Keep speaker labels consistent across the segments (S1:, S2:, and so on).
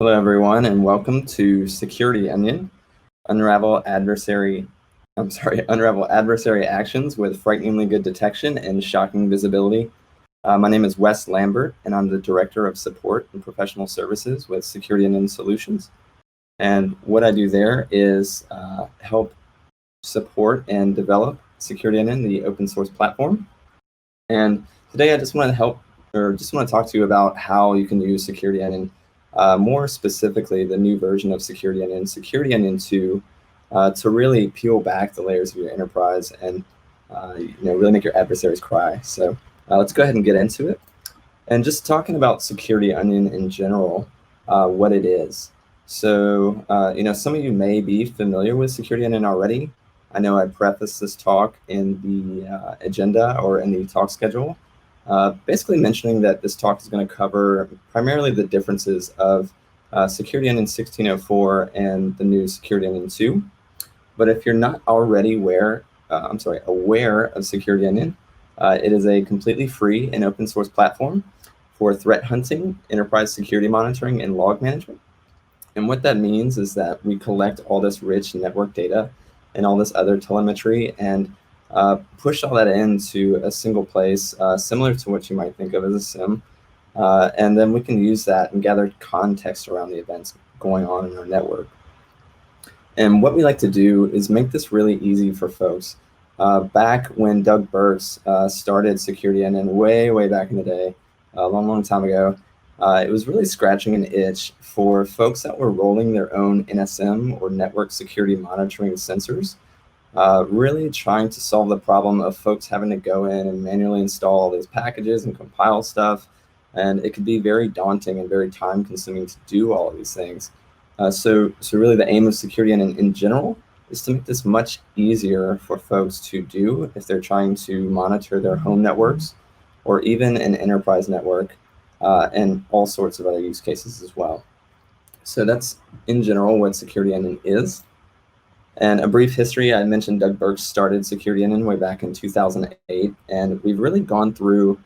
S1: Hello, everyone, and welcome to Security Onion, Unravel Adversary actions with frighteningly good detection and shocking visibility. My name is Wes Lambert, and I'm the Director of Support and Professional Services with Security Onion Solutions. And what I do there is help support and develop Security Onion, the open source platform. And today I just want to talk to you about how you can use Security Onion. More specifically, the new version of Security Onion, Security Onion 2, to really peel back the layers of your enterprise and really make your adversaries cry. So let's go ahead and get into it. And just talking about Security Onion in general, what it is. So some of you may be familiar with Security Onion already. I know I prefaced this talk in the agenda or in the talk schedule. Basically mentioning that this talk is going to cover primarily the differences of Security Onion 1604 and the new Security Onion 2. But if you're not already aware of Security Onion, it is a completely free and open source platform for threat hunting, enterprise security monitoring, and log management. And what that means is that we collect all this rich network data and all this other telemetry and push all that into a single place, similar to what you might think of as a SIM. And then we can use that and gather context around the events going on in our network. And what we like to do is make this really easy for folks. Back when Doug Burks started Security Onion way back in the day, a long time ago, it was really scratching an itch for folks that were rolling their own NSM or network security monitoring sensors. Really trying to solve the problem of folks having to go in and manually install all these packages and compile stuff. And it could be very daunting and very time consuming to do all of these things. So really the aim of Security Onion in general is to make this much easier for folks to do if they're trying to monitor their home networks or even an enterprise network and all sorts of other use cases as well. So that's in general what Security Onion is. And a brief history, I mentioned Doug Burks started Security Onion way back in 2008, and we've really gone through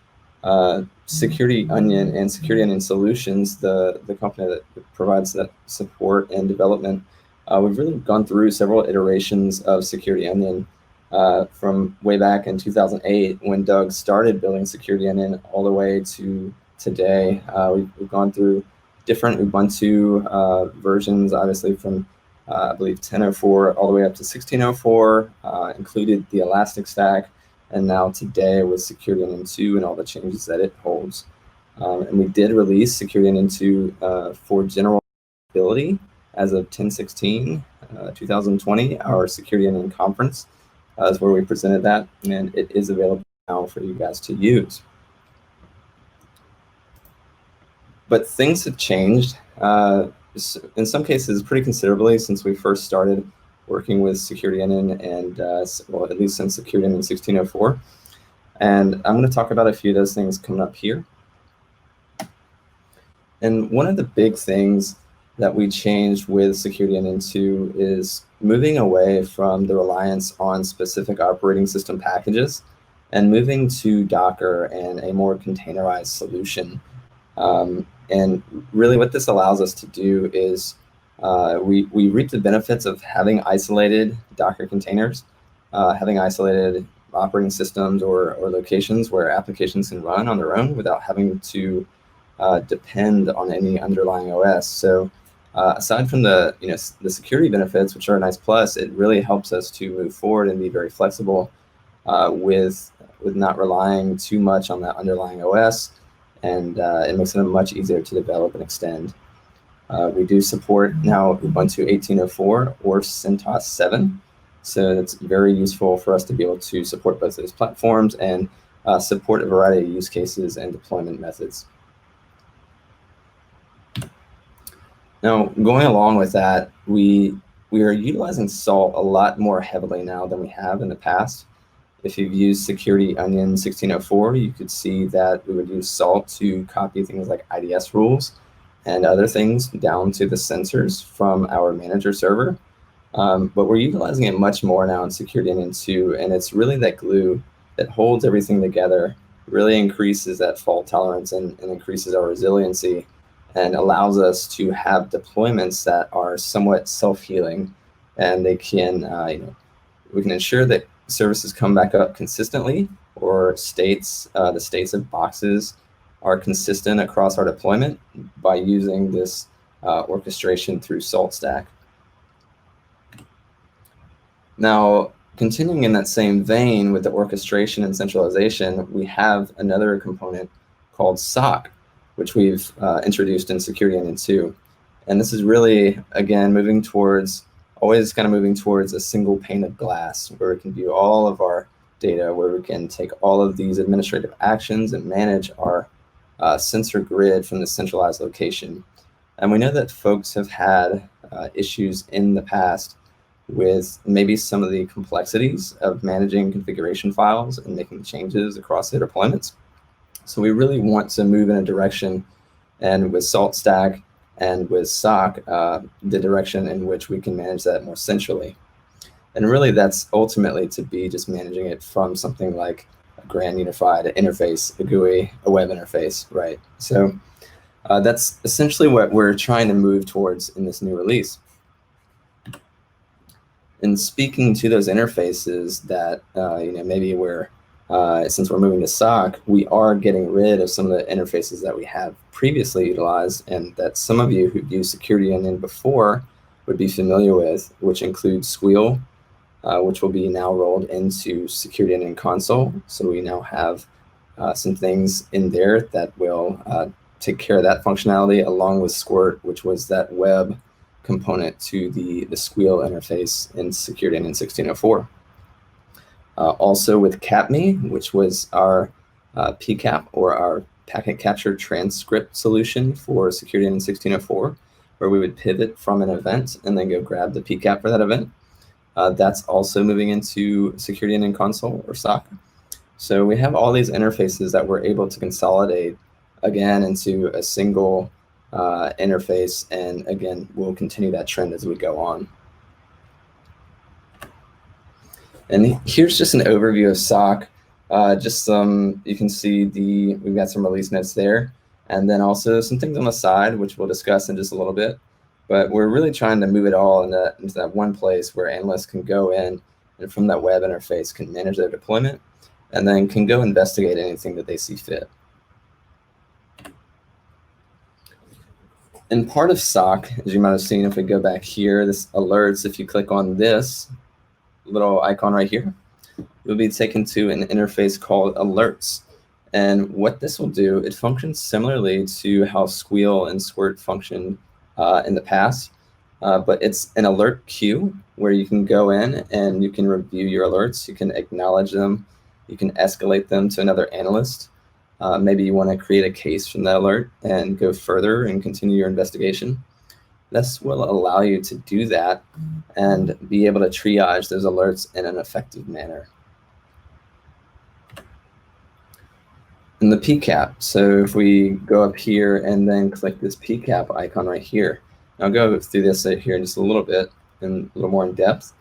S1: Security Onion and Security Onion Solutions, the company that provides that support and development. We've really gone through several iterations of Security Onion from way back in 2008 when Doug started building Security Onion all the way to today. We've gone through different Ubuntu versions, obviously from I believe 10.04 all the way up to 16.04, included the Elastic Stack, and now today with Security Onion 2 and all the changes that it holds. And we did release Security Onion 2 for general availability as of 10/16, 2020. Our Security Onion conference is where we presented that, and it is available now for you guys to use. But things have changed. In some cases, pretty considerably since we first started working with Security Onion and, well, at least since Security Onion 1604. And I'm going to talk about a few of those things coming up here. And one of the big things that we changed with Security Onion 2 is moving away from the reliance on specific operating system packages and moving to Docker and a more containerized solution. And really what this allows us to do is we reap the benefits of having isolated Docker containers, having isolated operating systems or locations where applications can run on their own without having to depend on any underlying OS. So aside from the security benefits, which are a nice plus, it really helps us to move forward and be very flexible with not relying too much on that underlying OS. And it makes it much easier to develop and extend. We do support now Ubuntu 18.04 or CentOS 7. So it's very useful for us to be able to support both those platforms and support a variety of use cases and deployment methods. Now, going along with that, we are utilizing Salt a lot more heavily now than we have in the past. If you've used Security Onion 1604, you could see that we would use Salt to copy things like IDS rules and other things down to the sensors from our manager server. But we're utilizing it much more now in Security Onion 2, and it's really that glue that holds everything together, really increases that fault tolerance and increases our resiliency and allows us to have deployments that are somewhat self-healing, and they can, we can ensure that services come back up consistently, or the states of boxes are consistent across our deployment by using this orchestration through SaltStack. Now, continuing in that same vein with the orchestration and centralization, we have another component called SOC, which we've introduced in Security Onion 2. And this is really, again, always kind of moving towards a single pane of glass where we can view all of our data, where we can take all of these administrative actions and manage our sensor grid from the centralized location. And we know that folks have had issues in the past with maybe some of the complexities of managing configuration files and making changes across their deployments. So we really want to move in a direction, and with SaltStack and with SOC, the direction in which we can manage that more centrally. And really that's ultimately to be just managing it from something like a grand unified interface, a GUI, a web interface, right? So that's essentially what we're trying to move towards in this new release. And speaking to those interfaces that, maybe since we're moving to SOC, we are getting rid of some of the interfaces that we have previously utilized and that some of you who've used Security Onion before would be familiar with, which includes Squeal, which will be now rolled into Security Onion console. So we now have some things in there that will take care of that functionality, along with Squirt, which was that web component to the Squeal interface in Security Onion 1604. Also with CapMe, which was our PCAP, or our packet capture transcript solution for Security Onion 1604, where we would pivot from an event and then go grab the PCAP for that event. That's also moving into Security Onion console, or SOC. So we have all these interfaces that we're able to consolidate again into a single interface, and again, we'll continue that trend as we go on. And here's just an overview of SOC. You can see we've got some release notes there, and then also some things on the side, which we'll discuss in just a little bit. But we're really trying to move it all into that one place where analysts can go in and from that web interface can manage their deployment, and then can go investigate anything that they see fit. And part of SOC, as you might have seen, if we go back here, this alerts, if you click on this little icon right here, you'll be taken to an interface called alerts. And what this will do, it functions similarly to how Squeal and Squirt functioned in the past, but it's an alert queue where you can go in and you can review your alerts, you can acknowledge them, you can escalate them to another analyst. Maybe you want to create a case from that alert and go further and continue your investigation. This will allow you to do that and be able to triage those alerts in an effective manner. And the PCAP, so if we go up here and then click this PCAP icon right here, I'll go through this here in just a little bit and a little more in depth,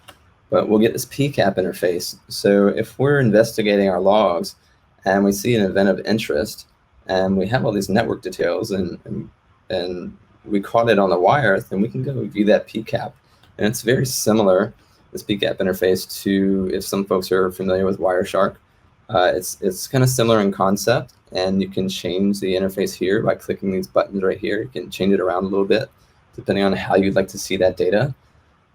S1: but we'll get this PCAP interface. So if we're investigating our logs and we see an event of interest and we have all these network details and we caught it on the wire, then we can go view that PCAP. And it's very similar, this PCAP interface, to, if some folks are familiar with Wireshark, it's kind of similar in concept, and you can change the interface here by clicking these buttons right here. You can change it around a little bit depending on how you'd like to see that data.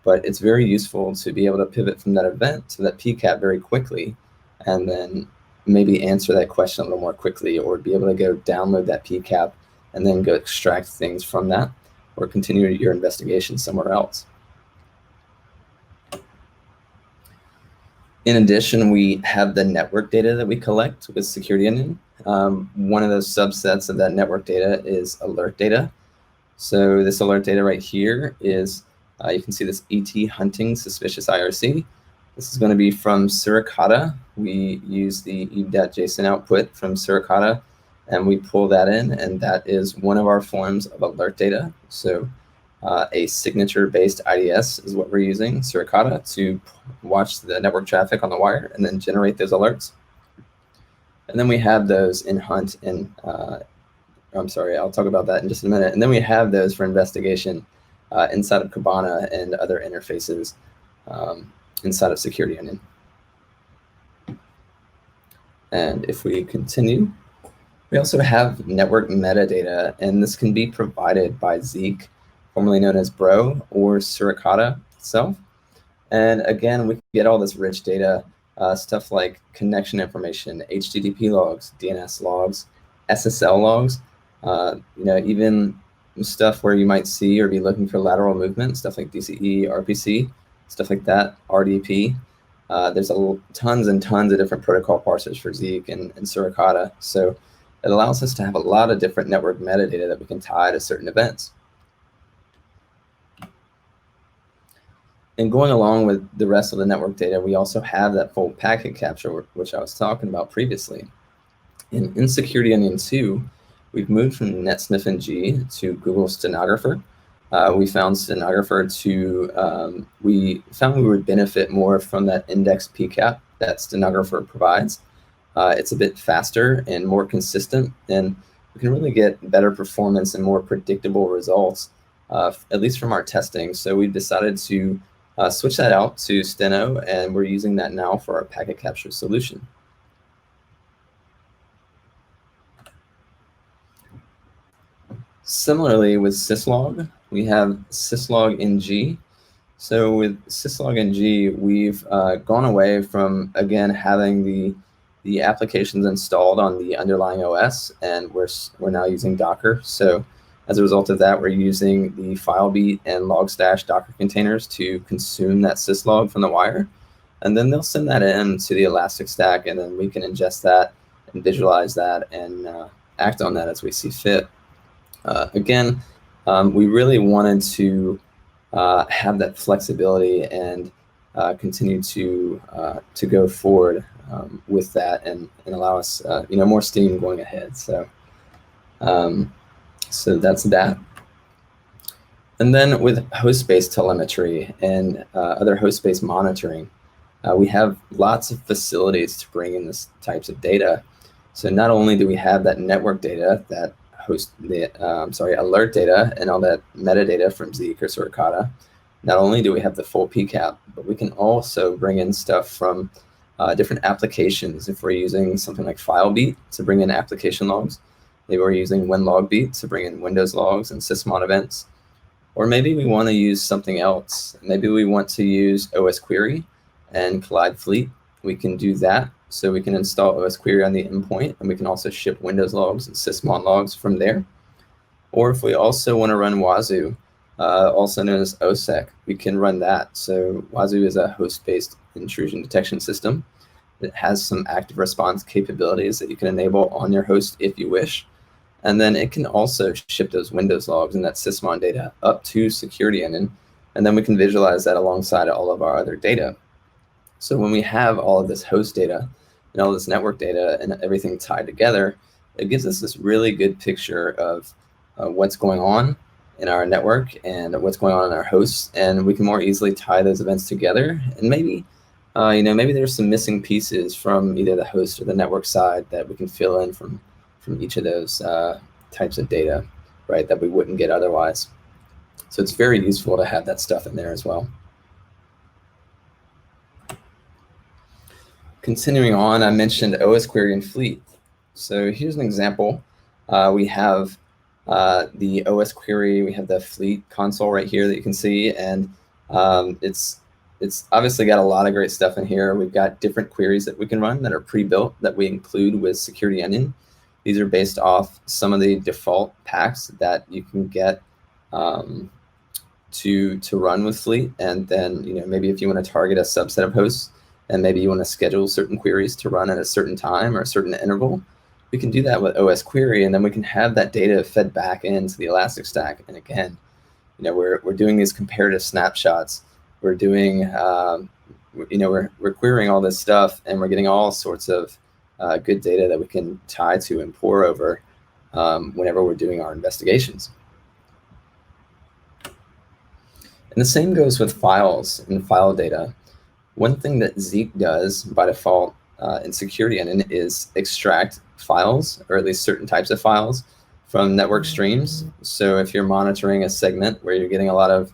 S1: But it's very useful to be able to pivot from that event to that PCAP very quickly, and then maybe answer that question a little more quickly, or be able to go download that PCAP and then go extract things from that, or continue your investigation somewhere else. In addition, we have the network data that we collect with Security Onion. One of those subsets of that network data is alert data. So this alert data right here is, you can see this ET hunting suspicious IRC. This is going to be from Suricata. We use the eve.json output from Suricata, and we pull that in, and that is one of our forms of alert data. So a signature-based IDS is what we're using, Suricata, to watch the network traffic on the wire and then generate those alerts. And then we have those in Hunt and I'm sorry, I'll talk about that in just a minute. And then we have those for investigation inside of Kibana and other interfaces inside of Security Onion. And if we continue, we also have network metadata, and this can be provided by Zeek, formerly known as Bro, or Suricata itself. And again, we can get all this rich data, stuff like connection information, HTTP logs, DNS logs, SSL logs, even stuff where you might see or be looking for lateral movement, stuff like DCE, RPC, stuff like that, RDP. There's tons and tons of different protocol parsers for Zeek and Suricata. So it allows us to have a lot of different network metadata that we can tie to certain events. And going along with the rest of the network data, we also have that full packet capture, which I was talking about previously. In Security Onion 2, we've moved from NetSniffNG to Google Stenographer. We found Stenographer we found we would benefit more from that index PCAP that Stenographer provides. It's a bit faster and more consistent, and we can really get better performance and more predictable results, at least from our testing. So we decided to switch that out to Steno, and we're using that now for our packet capture solution. Similarly, with Syslog, we have Syslog NG. So with Syslog NG, we've gone away from, again, having the applications installed on the underlying OS, and we're now using Docker. So as a result of that, we're using the FileBeat and Logstash Docker containers to consume that syslog from the wire. And then they'll send that in to the Elastic Stack, and then we can ingest that and visualize that and act on that as we see fit. Again, we really wanted to have that flexibility and continue to go forward with that and allow us more steam going ahead. So that's that. And then with host-based telemetry and other host-based monitoring, we have lots of facilities to bring in this types of data. So not only do we have that network data, that alert data and all that metadata from Zeek or Suricata, not only do we have the full PCAP, but we can also bring in stuff from different applications. If we're using something like FileBeat to bring in application logs, maybe we're using Winlogbeat to bring in Windows logs and sysmon events, or maybe we want to use something else. Maybe we want to use Osquery and Collide Fleet. We can do that. So we can install Osquery on the endpoint, and we can also ship Windows logs and sysmon logs from there. Or if we also want to run Wazuh, also known as OSEC, we can run that. So Wazuh is a host-based intrusion detection system. It has some active response capabilities that you can enable on your host if you wish. And then it can also ship those Windows logs and that sysmon data up to Security Onion, and then we can visualize that alongside all of our other data. So when we have all of this host data and all this network data and everything tied together, it gives us this really good picture of what's going on in our network and what's going on in our hosts, and we can more easily tie those events together. And maybe, maybe there's some missing pieces from either the host or the network side that we can fill in from each of those types of data, right, that we wouldn't get otherwise. So it's very useful to have that stuff in there as well. Continuing on, I mentioned Osquery and Fleet. So here's an example. We have the Osquery, we have the Fleet console right here that you can see, and it's obviously got a lot of great stuff in here. We've got different queries that we can run that are pre-built that we include with Security Onion. These are based off some of the default packs that you can get to run with Fleet, and then maybe if you want to target a subset of hosts, and maybe you want to schedule certain queries to run at a certain time or a certain interval, we can do that with Osquery, and then we can have that data fed back into the Elastic Stack. And again, we're doing these comparative snapshots. We're doing, we're querying all this stuff, and we're getting all sorts of good data that we can tie to and pour over whenever we're doing our investigations. And the same goes with files and file data. One thing that Zeek does by default in Security Onion is extract files, or at least certain types of files, from network streams. So if you're monitoring a segment where you're getting a lot of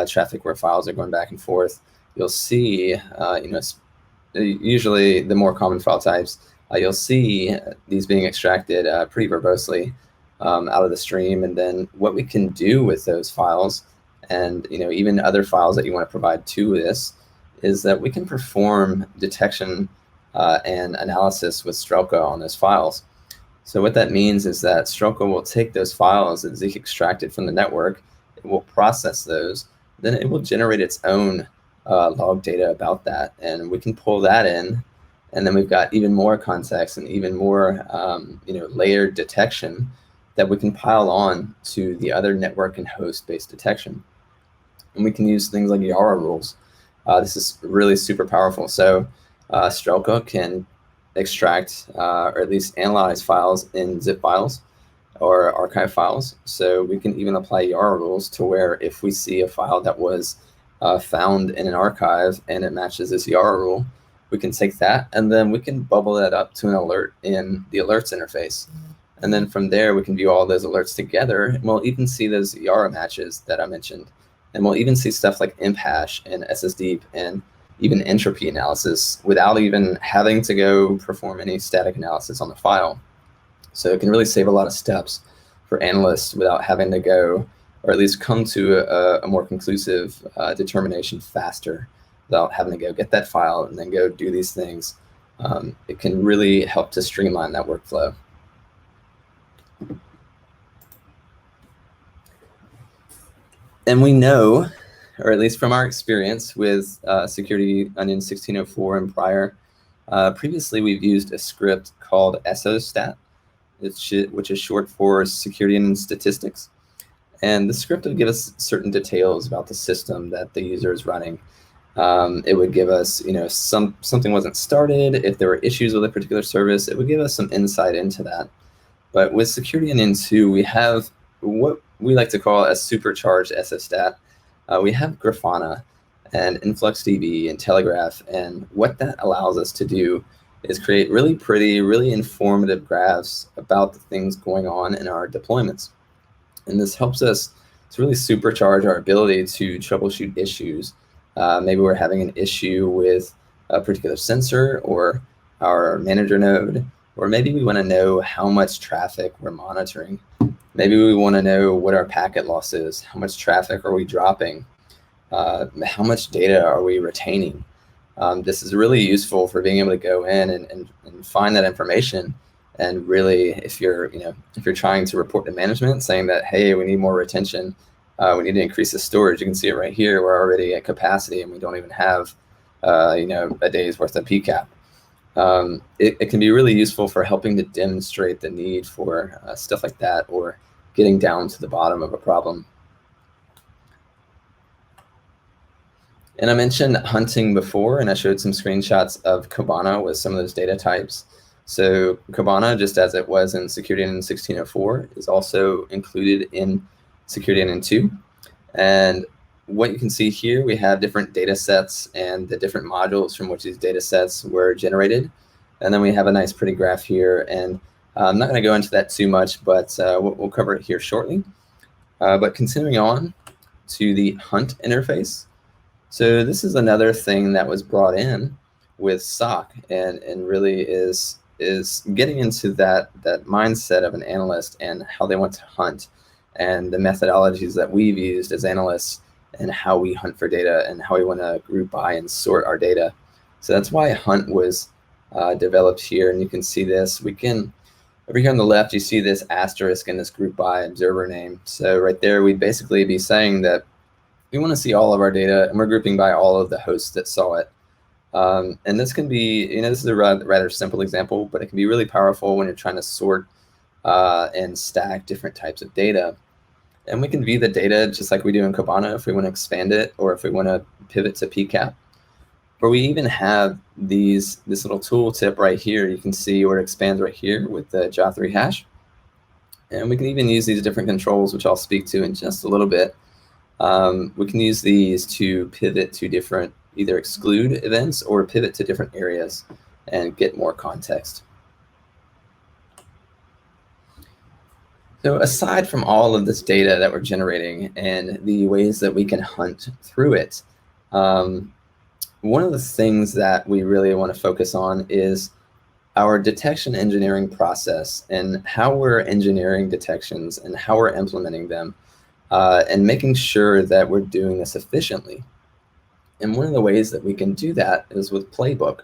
S1: traffic where files are going back and forth, you'll see, usually the more common file types, you'll see these being extracted pretty verbosely out of the stream. And then what we can do with those files, and even other files that you want to provide to this, is that we can perform detection and analysis with Strelka on those files. So what that means is that Strelka will take those files that Zeek extracted from the network, it will process those, then it will generate its own log data about that, and we can pull that in, and then we've got even more context and even more layered detection that we can pile on to the other network and host-based detection. And we can use things like Yara rules. This is really super powerful. So Strelka can extract or at least analyze files in zip files or archive files. So we can even apply Yara rules to where if we see a file that was found in an archive and it matches this Yara rule, we can take that and then we can bubble that up to an alert in the alerts interface. And then from there, we can view all those alerts together, and we'll even see those Yara matches that I mentioned. And we'll even see stuff like imp hash and SSDeep and even entropy analysis without even having to go perform any static analysis on the file. So it can really save a lot of steps for analysts without having to go, or at least come to a more conclusive determination faster, without having to go get that file and then go do these things. It can really help to streamline that workflow. And we know, or at least from our experience with Security Onion 1604 and prior, previously we've used a script called SOStat, which is short for Security Onion Statistics. And the script would give us certain details about the system that the user is running. It would give us, something wasn't started. If there were issues with a particular service, it would give us some insight into that. But with Security Onion 2, we have what we like to call a supercharged SOStat. We have Grafana and InfluxDB and Telegraph, and what that allows us to do is create really pretty, really informative graphs about the things going on in our deployments. And this helps us to really supercharge our ability to troubleshoot issues. Maybe we're having an issue with a particular sensor or our manager node, or maybe we want to know how much traffic we're monitoring. Maybe we want to know what our packet loss is, how much traffic are we dropping, how much data are we retaining. This is really useful for being able to go in and find that information. And really, if you're trying to report to management saying that, hey, we need more retention, we need to increase the storage, you can see it right here. We're already at capacity and we don't even have a day's worth of PCAP. It can be really useful for helping to demonstrate the need for stuff like that, or getting down to the bottom of a problem. And I mentioned hunting before, and I showed some screenshots of Kibana with some of those data types. So Kibana, just as it was in Security Onion 1604, is also included in Security Onion 2. And what you can see here, we have different data sets and the different modules from which these data sets were generated. And then we have a nice pretty graph here. And I'm not going to go into that too much, but we'll cover it here shortly. But continuing on to the hunt interface. So this is another thing that was brought in with SOC, and really is getting into that mindset of an analyst and how they want to hunt, and the methodologies that we've used as analysts, and how we hunt for data, and how we want to group by and sort our data. So that's why hunt was developed here, and you can see this. We can, over here on the left, you see this asterisk in this group by observer name. So right there, we'd basically be saying that we want to see all of our data, and we're grouping by all of the hosts that saw it. And this can be, this is a rather simple example, but it can be really powerful when you're trying to sort and stack different types of data. And we can view the data just like we do in Kibana if we want to expand it, or if we want to pivot to PCAP. Or we even have this little tooltip right here. You can see where it expands right here with the JA3 hash. And we can even use these different controls, which I'll speak to in just a little bit. We can use these to pivot to different, either exclude events or pivot to different areas and get more context. So aside from all of this data that we're generating and the ways that we can hunt through it, one of the things that we really want to focus on is our detection engineering process and how we're engineering detections and how we're implementing them, and making sure that we're doing this efficiently. And one of the ways that we can do that is with Playbook.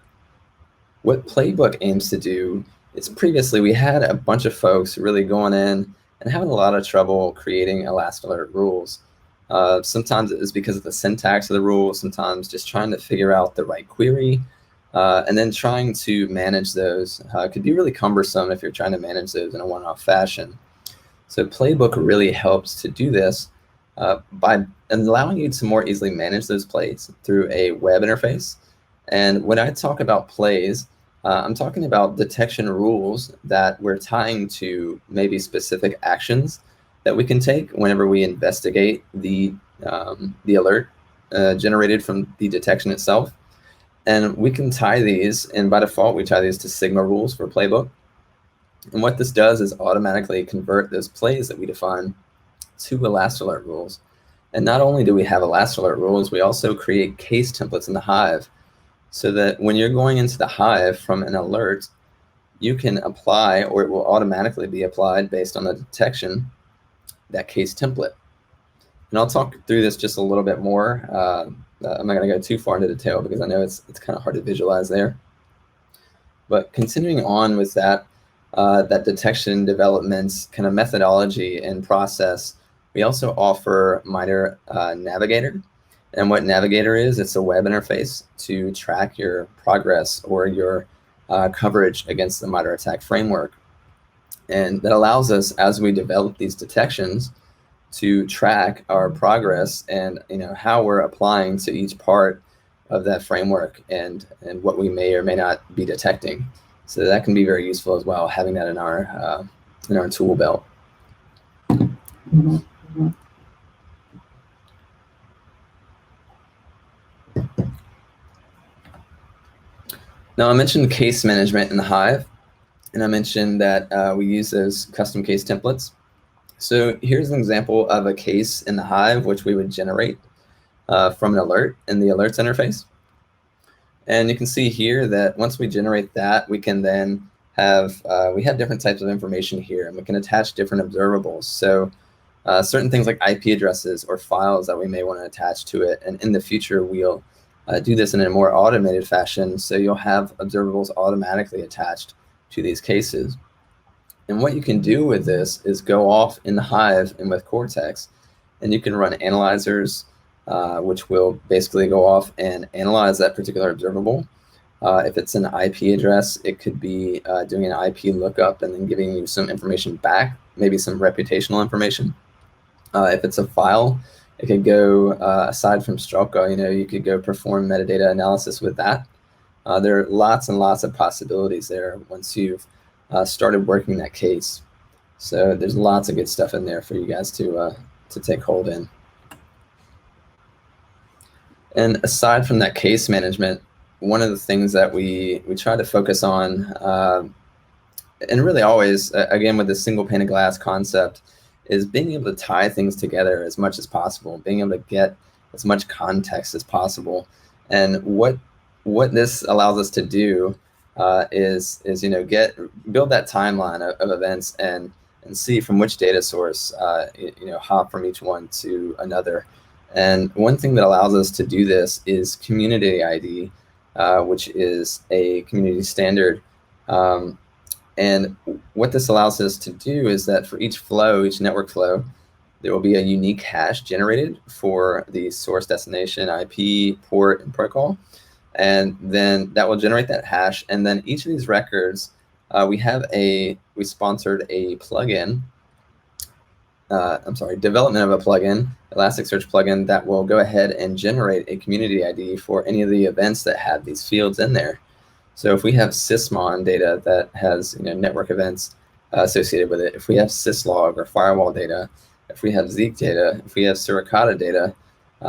S1: What Playbook aims to do is, previously we had a bunch of folks really going in and having a lot of trouble creating Elastic rules. Sometimes it was because of the syntax of the rules, sometimes just trying to figure out the right query, and then trying to manage those could be really cumbersome if you're trying to manage those in a one-off fashion. So Playbook really helps to do this by allowing you to more easily manage those plays through a web interface. And when I talk about plays, I'm talking about detection rules that we're tying to maybe specific actions that we can take whenever we investigate the alert generated from the detection itself. And we can tie these, and by default, we tie these to Sigma rules for Playbook. And what this does is automatically convert those plays that we define to ElastAlert rules. And not only do we have ElastAlert rules, we also create case templates in the Hive, so that when you're going into the Hive from an alert, you can apply, or it will automatically be applied based on the detection, that case template. And I'll talk through this just a little bit more. I'm not going to go too far into detail because I know it's kind of hard to visualize there. But continuing on with that, that detection development kind of methodology and process, we also offer MITRE Navigator. And what Navigator is, it's a web interface to track your progress or your coverage against the MITRE ATT&CK framework. And that allows us, as we develop these detections, to track our progress and how we're applying to each part of that framework and what we may or may not be detecting. So that can be very useful as well, having that in our tool belt. Now, I mentioned case management in the Hive, and I mentioned that we use those custom case templates. So here's an example of a case in the Hive which we would generate from an alert in the alerts interface. And you can see here that once we generate that, we can then have we have different types of information here, and we can attach different observables. So certain things like IP addresses or files that we may want to attach to it. And in the future, we'll do this in a more automated fashion. So you'll have observables automatically attached to these cases. And what you can do with this is go off in the Hive and with Cortex, and you can run analyzers, which will basically go off and analyze that particular observable. If it's an IP address, it could be doing an IP lookup and then giving you some information back, maybe some reputational information. If it's a file, it could go, aside from Strelka, you could go perform metadata analysis with that. There are lots and lots of possibilities there once you've started working that case. So there's lots of good stuff in there for you guys to take hold in. And aside from that case management, one of the things that we try to focus on, and really always, again, with the single pane of glass concept, is being able to tie things together as much as possible, being able to get as much context as possible. And what this allows us to do is build that timeline of events and see from which data source hop from each one to another. And one thing that allows us to do this is community ID, which is a community standard. And what this allows us to do is that for each flow, each network flow, there will be a unique hash generated for the source, destination, IP, port, and protocol. And then that will generate that hash. And then each of these records, we sponsored a plugin, development of a plugin, Elasticsearch plugin, that will go ahead and generate a community ID for any of the events that have these fields in there. So if we have Sysmon data that has network events associated with it, if we have Syslog or firewall data, if we have Zeek data, if we have Suricata data,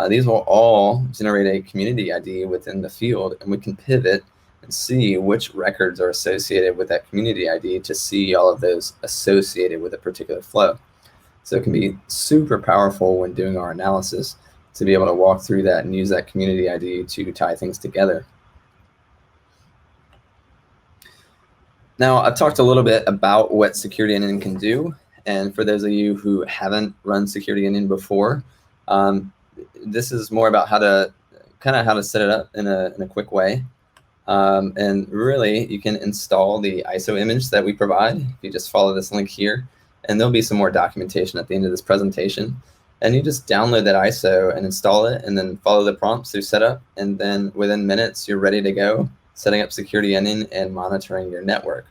S1: these will all generate a community ID within the field, and we can pivot and see which records are associated with that community ID to see all of those associated with a particular flow. So it can be super powerful when doing our analysis to be able to walk through that and use that community ID to tie things together. Now, I've talked a little bit about what Security Onion can do. And for those of you who haven't run Security Onion before, this is more about how to set it up in a quick way. And really, you can install the ISO image that we provide if you just follow this link here. And there'll be some more documentation at the end of this presentation. And you just download that ISO and install it, and then follow the prompts through setup. And then within minutes, you're ready to go, setting up Security Onion and monitoring your network.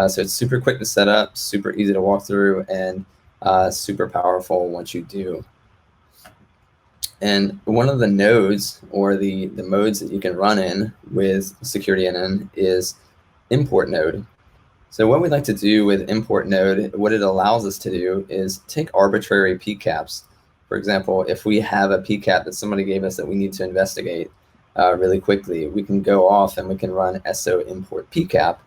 S1: So it's super quick to set up, super easy to walk through, and super powerful once you do. And one of the nodes, or the modes that you can run in with Security Onion, is import node. So what we'd like to do with import node, what it allows us to do is take arbitrary PCAPs. For example, if we have a PCAP that somebody gave us that we need to investigate really quickly, we can go off and we can run so import PCAP.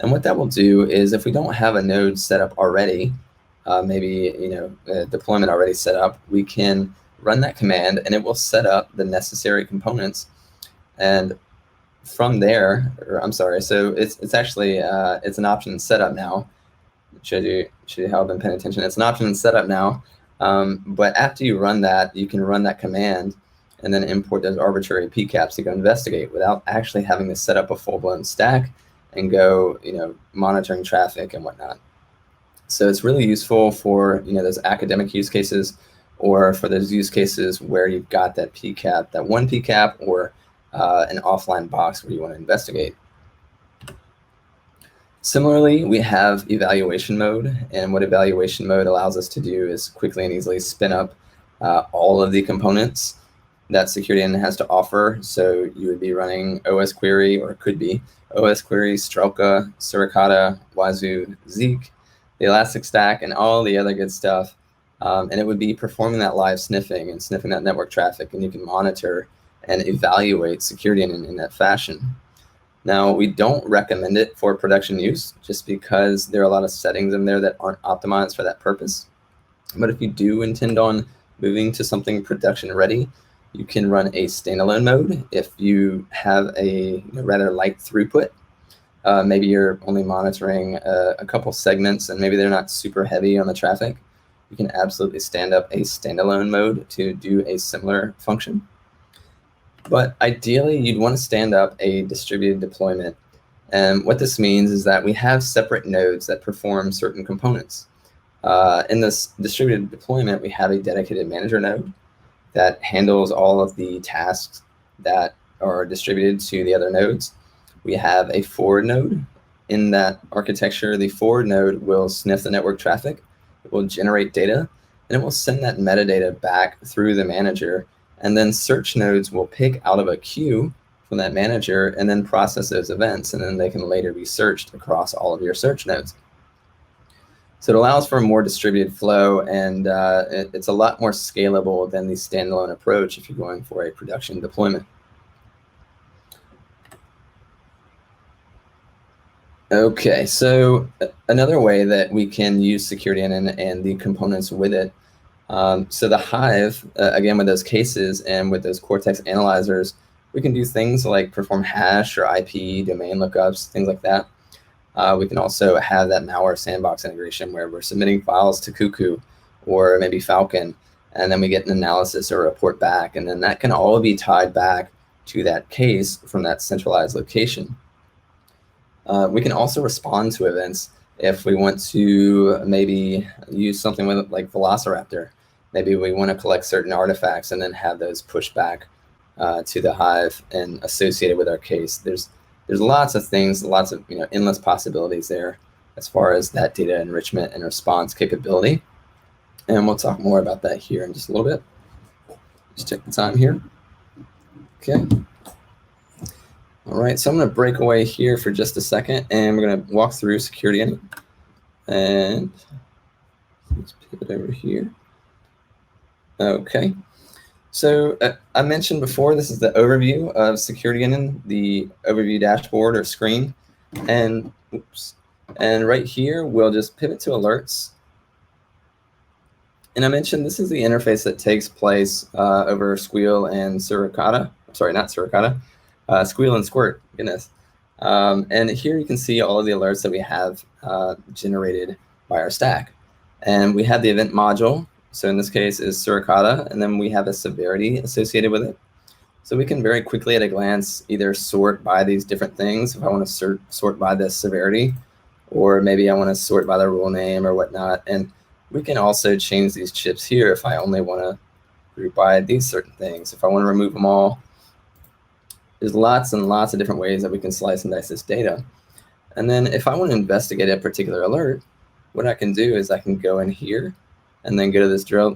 S1: And what that will do is, if we don't have a node set up already, maybe a deployment already set up, we can run that command and it will set up the necessary components. And from there, so it's actually it's an option setup now. Should you have been paying attention? It's an option setup now. But after you run that, you can run that command and then import those arbitrary PCAPs to go investigate without actually having to set up a full-blown stack and go monitoring traffic and whatnot. So it's really useful for those academic use cases, or for those use cases where you've got that PCAP, that one PCAP, or an offline box where you want to investigate. Similarly, we have evaluation mode, and what evaluation mode allows us to do is quickly and easily spin up all of the components that Security Onion has to offer. So you would be running Osquery, or it could be Osquery, Strelka, Suricata, Wazuh, Zeek, the Elastic Stack, and all the other good stuff. And it would be performing that live sniffing and sniffing that network traffic, and you can monitor and evaluate Security Onion in that fashion. Now, we don't recommend it for production use just because there are a lot of settings in there that aren't optimized for that purpose. But if you do intend on moving to something production ready, you can run a standalone mode if you have a rather light throughput. Maybe you're only monitoring a couple segments and maybe they're not super heavy on the traffic. You can absolutely stand up a standalone mode to do a similar function. But ideally, you'd want to stand up a distributed deployment. And what this means is that we have separate nodes that perform certain components. In this distributed deployment, we have a dedicated manager node that handles all of the tasks that are distributed to the other nodes. We have a forward node. In that architecture, the forward node will sniff the network traffic, it will generate data, and it will send that metadata back through the manager. And then search nodes will pick out of a queue from that manager and then process those events, and then they can later be searched across all of your search nodes. So it allows for a more distributed flow, and it's a lot more scalable than the standalone approach if you're going for a production deployment. Okay, so another way that we can use Security Onion and the components with it. So the Hive, again, with those cases and with those Cortex analyzers, we can do things like perform hash or IP, domain lookups, things like that. We can also have that malware sandbox integration where we're submitting files to Cuckoo or maybe Falcon, and then we get an analysis or report back, and then that can all be tied back to that case from that centralized location. We can also respond to events if we want to maybe use something with like Velociraptor. Maybe we want to collect certain artifacts and then have those pushed back to the Hive and associated with our case. There's lots of things, lots of endless possibilities there as far as that data enrichment and response capability. And we'll talk more about that here in just a little bit. Just check the time here. Okay. All right, so I'm going to break away here for just a second, and we're going to walk through Security Onion. And let's pivot over here. Okay. So I mentioned before, this is the overview of Security Engine, the overview dashboard or screen. And oops. And right here, we'll just pivot to alerts. And I mentioned this is the interface that takes place over Squeal and Suricata. Sorry, not Suricata. Squeal and Squirt, goodness. And here you can see all of the alerts that we have generated by our stack. And we have the event module. So in this case is Suricata, and then we have a severity associated with it. So we can very quickly at a glance either sort by these different things. If I want to sort by the severity, or maybe I want to sort by the rule name or whatnot. And we can also change these chips here if I only want to group by these certain things. If I want to remove them all, there's lots and lots of different ways that we can slice and dice this data. And then if I want to investigate a particular alert, what I can do is I can go in here and then go to this drill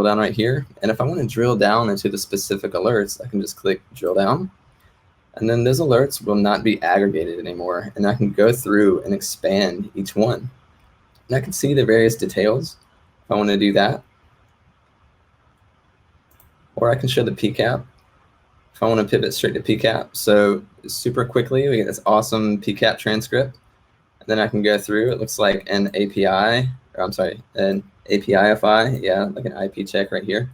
S1: down right here. And if I want to drill down into the specific alerts, I can just click drill down. And then those alerts will not be aggregated anymore. And I can go through and expand each one. And I can see the various details if I want to do that. Or I can show the PCAP if I want to pivot straight to PCAP. So super quickly, we get this awesome PCAP transcript. And then I can go through. It looks like an API, or I'm sorry, an APIFI, yeah, like an IP check right here.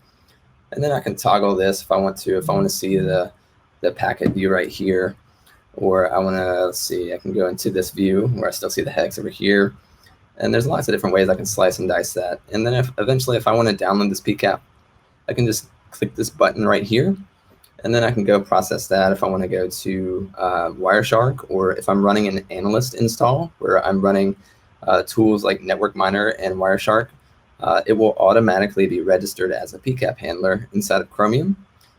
S1: And then I can toggle this if I want to. If I want to see the packet view right here, or I want to, let's see, I can go into this view where I still see the hex over here. And there's lots of different ways I can slice and dice that. And then eventually, if I want to download this PCAP, I can just click this button right here. And then I can go process that if I want to go to Wireshark, or if I'm running an analyst install where I'm running tools like Network Miner and Wireshark, it will automatically be registered as a PCAP handler inside of Chromium.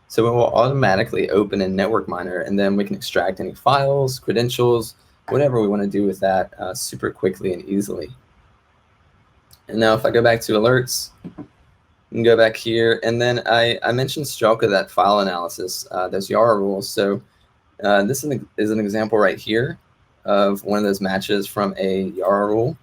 S1: So it will automatically open in Network Miner, and then we can extract any files, credentials, whatever we want to do with that super quickly and easily. And now if I go back to alerts, and go back here, and then I mentioned Strelka, that file analysis, those Yara rules. So this is an example right here of one of those matches from a Yara rule.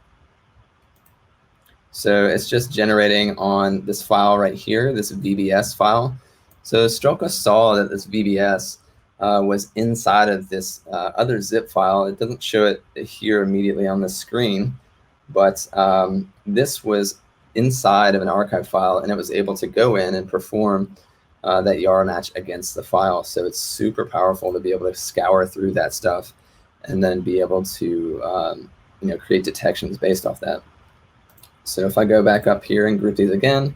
S1: So it's just generating on this file right here, this VBS file. So Strelka saw that this VBS was inside of this other zip file. It doesn't show it here immediately on the screen, but this was inside of an archive file, and it was able to go in and perform that Yara match against the file. So it's super powerful to be able to scour through that stuff and then be able to create detections based off that. So if I go back up here and group these again,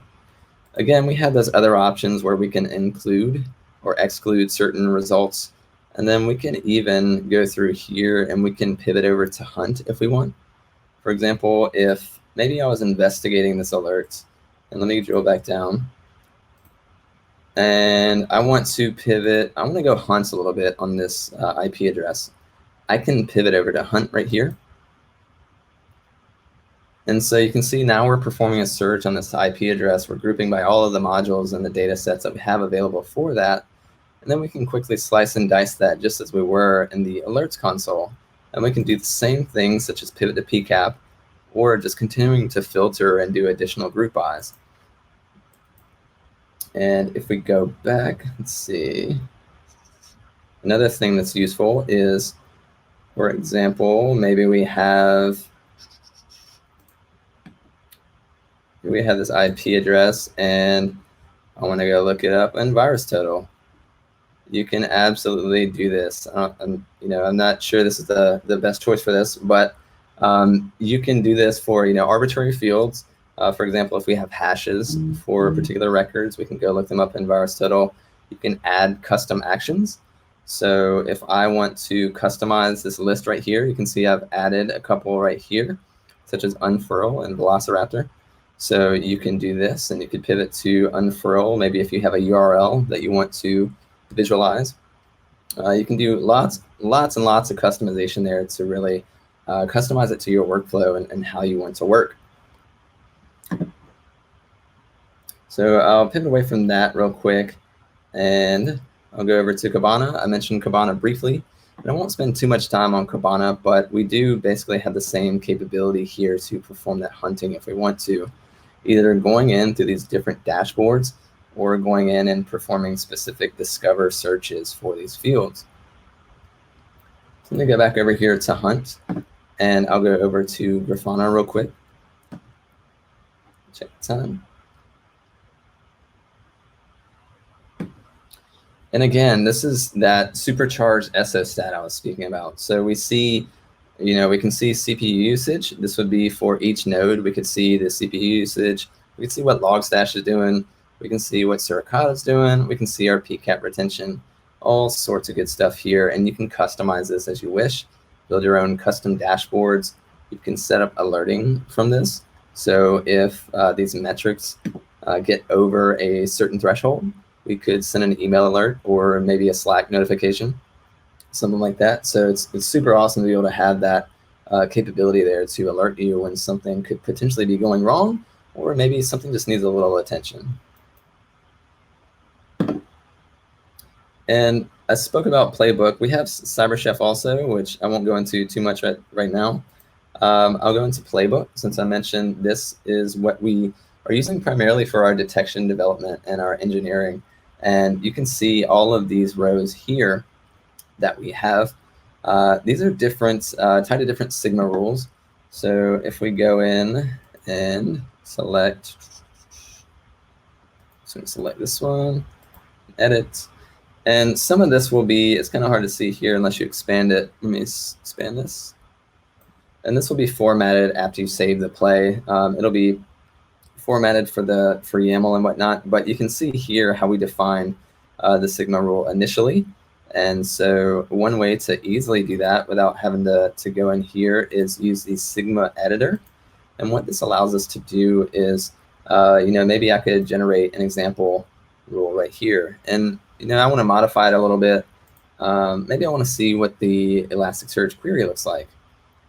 S1: we have those other options where we can include or exclude certain results. And then we can even go through here and we can pivot over to hunt if we want. For example, if maybe I was investigating this alert, and let me drill back down, and I want to pivot, I want to go hunt a little bit on this IP address. I can pivot over to hunt right here. And so you can see now we're performing a search on this IP address. We're grouping by all of the modules and the data sets that we have available for that. And then we can quickly slice and dice that just as we were in the alerts console. And we can do the same things, such as pivot to PCAP, or just continuing to filter and do additional group bys. And if we go back, let's see. Another thing that's useful is, for example, maybe we have this IP address, and I want to go look it up in VirusTotal. You can absolutely do this. I'm not sure this is the best choice for this, but you can do this for arbitrary fields. For example, if we have hashes for particular records, we can go look them up in VirusTotal. You can add custom actions. So if I want to customize this list right here, you can see I've added a couple right here, such as unfurl and velociraptor. So you can do this, and you could pivot to unfurl. Maybe if you have a URL that you want to visualize, you can do lots and lots of customization there to really customize it to your workflow and how you want to work. So I'll pivot away from that real quick, and I'll go over to Kibana. I mentioned Kibana briefly, and I won't spend too much time on Kibana, but we do basically have the same capability here to perform that hunting if we want to, either going in through these different dashboards, or going in and performing specific discover searches for these fields. So let me go back over here to Hunt, and I'll go over to Grafana real quick. Check the time. And again, this is that supercharged SO stat I was speaking about. So we see, we can see CPU usage. This would be for each node. We could see the CPU usage. We can see what Logstash is doing. We can see what Suricata is doing. We can see our PCAP retention, all sorts of good stuff here. And you can customize this as you wish. Build your own custom dashboards. You can set up alerting from this. So if these metrics get over a certain threshold, we could send an email alert or maybe a Slack notification, something like that. So it's super awesome to be able to have that capability there to alert you when something could potentially be going wrong, or maybe something just needs a little attention. And I spoke about Playbook. We have CyberChef also, which I won't go into too much right now. I'll go into Playbook since I mentioned this is what we are using primarily for our detection development and our engineering. And you can see all of these rows here that we have. These are different, tied to different Sigma rules. So if we go in and select, so select this one, edit, and some of this will be, it's kind of hard to see here unless you expand it. Let me expand this. And this will be formatted after you save the play. It'll be formatted for YAML and whatnot, but you can see here how we define the Sigma rule initially. And so one way to easily do that without having to go in here is use the Sigma editor. And what this allows us to do is, maybe I could generate an example rule right here. And, I want to modify it a little bit. Maybe I want to see what the Elasticsearch query looks like.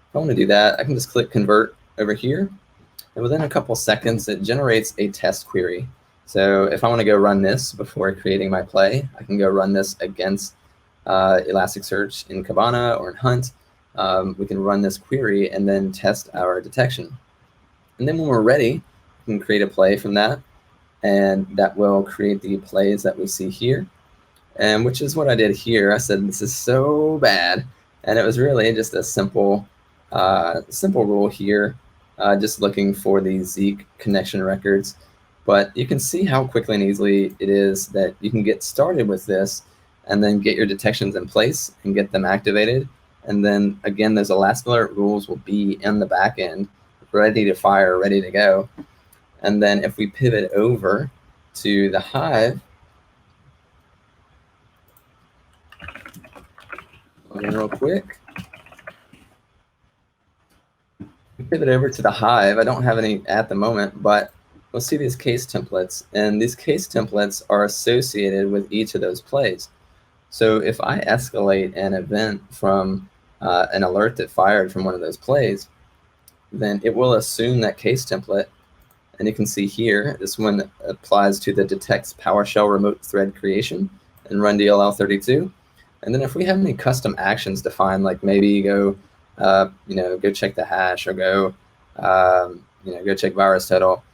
S1: If I want to do that, I can just click Convert over here. And within a couple seconds, it generates a test query. So if I want to go run this before creating my play, I can go run this against Elasticsearch in Kibana or in Hunt. We can run this query and then test our detection. And then when we're ready, we can create a play from that. And that will create the plays that we see here. And which is what I did here. I said, this is so bad. And it was really just a simple rule here. Just looking for the Zeek connection records. But you can see how quickly and easily it is that you can get started with this and then get your detections in place and get them activated. And then, again, those ElastAlert rules will be in the back end, ready to fire, ready to go. And then if we pivot over to the Hive, real quick. Pivot over to the Hive. I don't have any at the moment, but we'll see these case templates. And these case templates are associated with each of those plays. So if I escalate an event from an alert that fired from one of those plays, then it will assume that case template. And you can see here, this one applies to the detects PowerShell remote thread creation and run DLL32. And then if we have any custom actions defined, like maybe go check the hash or go check virus total,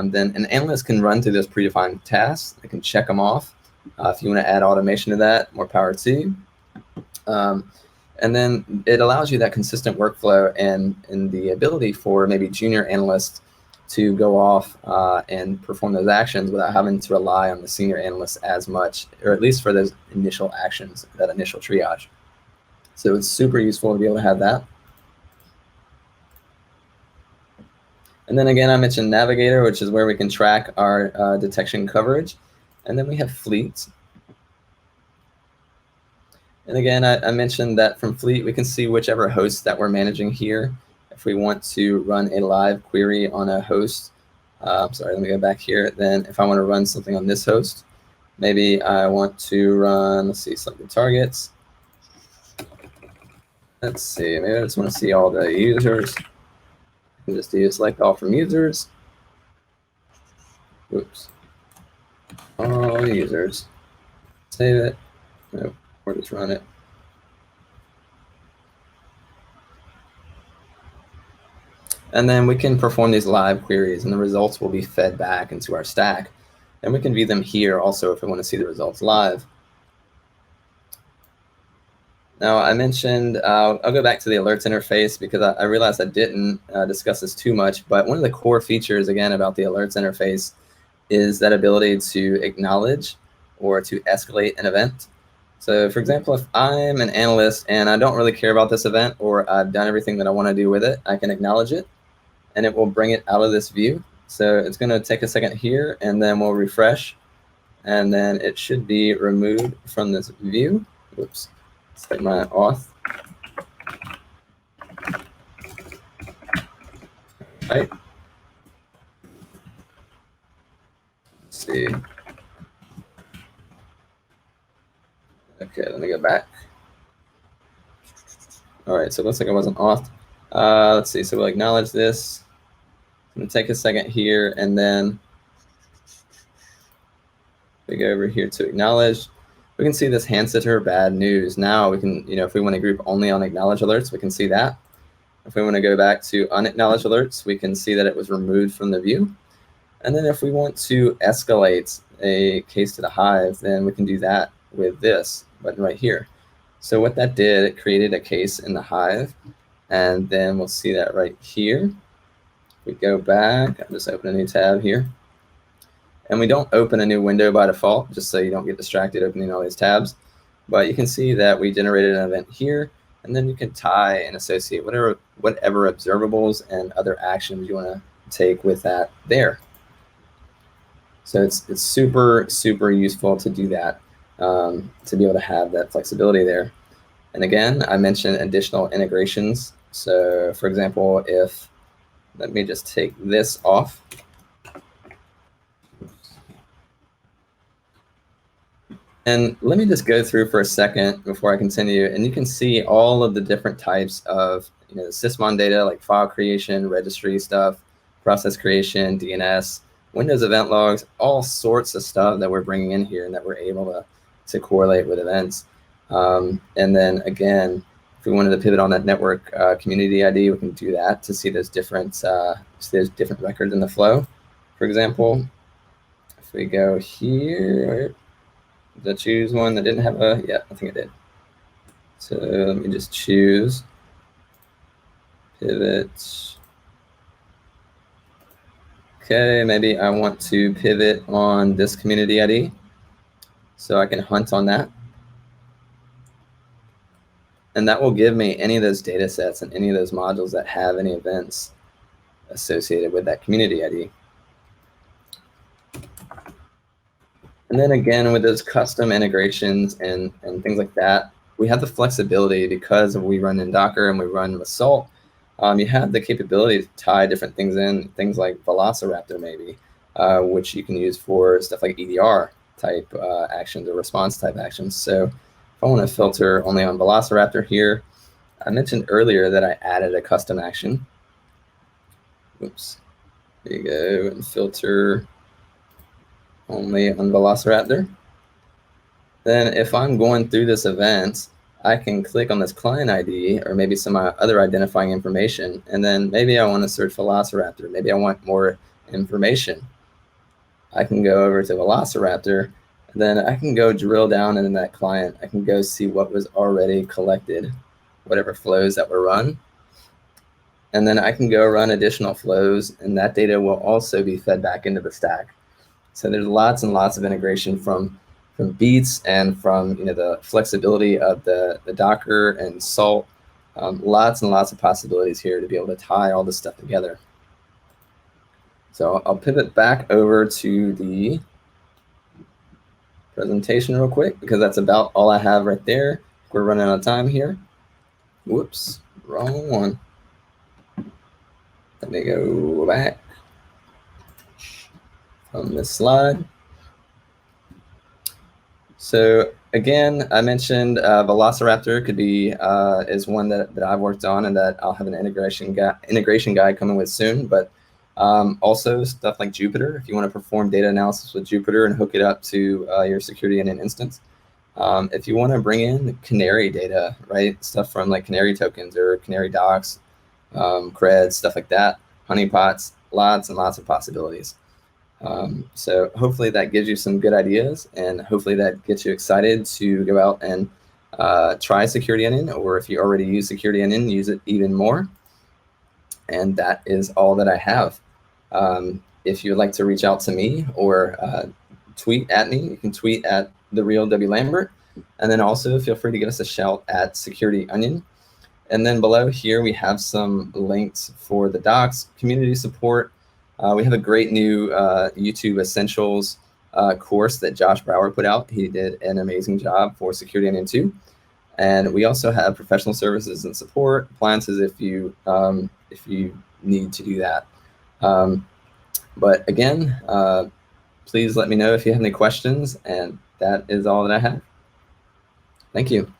S1: then an analyst can run through those predefined tasks. They can check them off. If you want to add automation to that, more power to you. And then it allows you that consistent workflow and the ability for maybe junior analysts to go off and perform those actions without having to rely on the senior analysts as much, or at least for those initial actions, that initial triage. So it's super useful to be able to have that. And then again, I mentioned Navigator, which is where we can track our detection coverage. And then we have Fleet. And again, I mentioned that from Fleet, we can see whichever host that we're managing here. If we want to run a live query on a host, sorry, let me go back here. Then if I want to run something on this host, maybe I want to run, let's see, select the targets. Let's see, maybe I just want to see all the users. I can just do select all from users. Oops. All users. Save it. Nope, or just run it. And then we can perform these live queries, and the results will be fed back into our stack. And we can view them here also if we want to see the results live. Now, I mentioned, I'll go back to the alerts interface because I realized I didn't discuss this too much, but one of the core features, again, about the alerts interface is that ability to acknowledge or to escalate an event. So, for example, if I'm an analyst and I don't really care about this event or I've done everything that I want to do with it, I can acknowledge it, and it will bring it out of this view. So it's going to take a second here, and then we'll refresh, and then it should be removed from this view. Oops. Set my auth. Right. Let's see. Okay, let me go back. All right, so it looks like I wasn't auth. Let's see, so we'll acknowledge this. I'm gonna take a second here, and then we go over here to acknowledge. We can see this hand sitter bad news. Now we can, if we want to group only on acknowledge alerts, we can see that. If we want to go back to unacknowledged alerts, we can see that it was removed from the view. And then if we want to escalate a case to the Hive, then we can do that with this button right here. So what that did, it created a case in the Hive, and then we'll see that right here. We go back, I'll just open a new tab here. And we don't open a new window by default, just so you don't get distracted opening all these tabs. But you can see that we generated an event here, and then you can tie and associate whatever observables and other actions you want to take with that there. So it's super, super useful to do that, to be able to have that flexibility there. And again, I mentioned additional integrations. So for example, let me just take this off. And let me just go through for a second before I continue. And you can see all of the different types of the sysmon data, like file creation, registry stuff, process creation, DNS, Windows event logs, all sorts of stuff that we're bringing in here and that we're able to correlate with events. And then again, if we wanted to pivot on that network community ID, we can do that to see those different records in the flow. For example, if we go here, did I choose one that didn't have yeah, I think I did. So let me just choose pivot. Okay, maybe I want to pivot on this community ID, so I can hunt on that. And that will give me any of those data sets and any of those modules that have any events associated with that community ID. And then again, with those custom integrations and things like that, we have the flexibility because we run in Docker and we run with Salt. You have the capability to tie different things in, things like Velociraptor maybe, which you can use for stuff like EDR type actions or response type actions. So if I want to filter only on Velociraptor here, I mentioned earlier that I added a custom action. Oops, there you go, and filter only on Velociraptor. Then if I'm going through this event, I can click on this client ID or maybe some other identifying information, and then maybe I want to search Velociraptor. Maybe I want more information. I can go over to Velociraptor, and then I can go drill down into that client. I can go see what was already collected, whatever flows that were run. And then I can go run additional flows, and that data will also be fed back into the stack. So there's lots and lots of integration from Beats and from the flexibility of the Docker and Salt. Lots and lots of possibilities here to be able to tie all this stuff together. So I'll pivot back over to the presentation real quick because that's about all I have right there. We're running out of time here. Whoops, wrong one. Let me go back from this slide. So again, I mentioned Velociraptor could be is one that I've worked on and that I'll have an integration guide coming with soon. But also stuff like Jupyter, if you want to perform data analysis with Jupyter and hook it up to your security in an instance. If you want to bring in Canary data, right, stuff from like Canary tokens or Canary docs, creds, stuff like that, honeypots, lots and lots of possibilities. So hopefully that gives you some good ideas, and hopefully that gets you excited to go out and try Security Onion, or if you already use Security Onion, use it even more. And that is all that I have. If you would like to reach out to me or tweet at me, you can tweet at @TheRealWLambert. And then also feel free to give us a shout at Security Onion. And then below here, we have some links for the docs, community support. We have a great new YouTube Essentials course that Josh Brower put out. He did an amazing job for Security Onion 2. And we also have professional services and support, appliances if you need to do that. But again, please let me know if you have any questions, and that is all that I have. Thank you.